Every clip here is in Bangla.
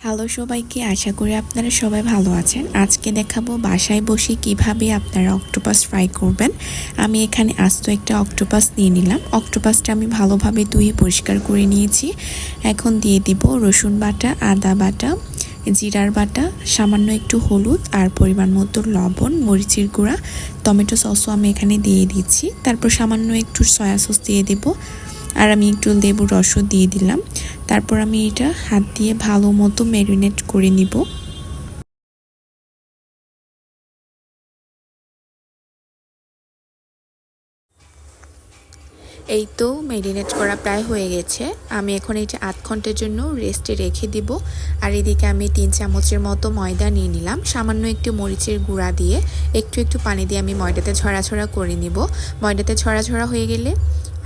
হ্যালো সবাইকে, আশা করি আপনারা সবাই ভালো আছেন। আজকে দেখাবো বাসায় বসে কিভাবে আপনারা অক্টোপাস ফ্রাই করবেন। আমি এখানে আস্ত একটা অক্টোপাস নিয়ে নিলাম। অক্টোপাসটা আমি ভালোভাবে ধুয়ে পরিষ্কার করে নিয়েছি। এখন দিয়ে দিব রসুন বাটা, আদা বাটা, জিরার বাটা, সামান্য একটু হলুদ আর পরিমাণ মতো লবণ, মরিচের গুঁড়া, টমেটো সসও আমি এখানে দিয়ে দিচ্ছি। তারপর সামান্য একটু সয়া সস দিয়ে দেব আর আমি একটু লেবুর রসও দিয়ে দিলাম। তারপর আমি এটা হাত দিয়ে ভালো মতো ম্যারিনেট করে নিব। এই তো ম্যারিনেট করা প্রায় হয়ে গেছে। আমি এখন এটা আধ ঘন্টার জন্য রেস্টে রেখে দিব। আর এদিকে আমি 3 চামচের মতো ময়দা নিয়ে নিলাম। সামান্য একটু মরিচের গুঁড়া দিয়ে একটু পানি দিয়ে আমি ময়দাতে ছড়াছড়া করে নিব। ময়দাতে ছড়াছড়া হয়ে গেলে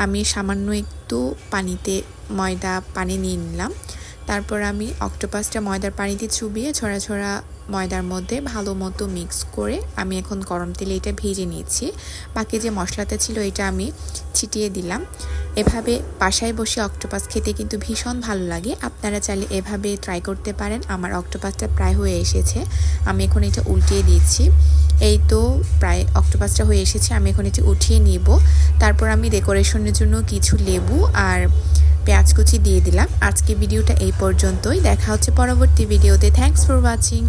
আমি সামান্য একটু পানি নিয়ে নিলাম। তারপর আমি অক্টোপাসটা ময়দার পানিতে চুবিয়ে ছড়া ময়দার মধ্যে ভালো মতো মিক্স করে আমি এখন গরম তেলে এটা ভেজে নিয়েছি। বাকি যে মশলাটা ছিল এটা আমি ছিটিয়ে দিলাম। এভাবে বাসায় বসে অক্টোপাস খেতে কিন্তু ভীষণ ভালো লাগে। আপনারা চাইলে এভাবে ট্রাই করতে পারেন। আমার অক্টোপাসটা প্রায় হয়ে এসেছে। আমি এখন এটা উল্টিয়ে দিচ্ছি। এই তো প্রায় অক্টোপাসটা হয়ে এসেছে। আমি এখন এটা উঠিয়ে নিব। তারপর আমি ডেকোরেশনের জন্য কিছু লেবু আর পেঁয়াজ কুচি দিয়ে দিলাম। আজকে ভিডিওটা এই পর্যন্তই। দেখা হচ্ছে পরবর্তী ভিডিওতে। Thanks for watching.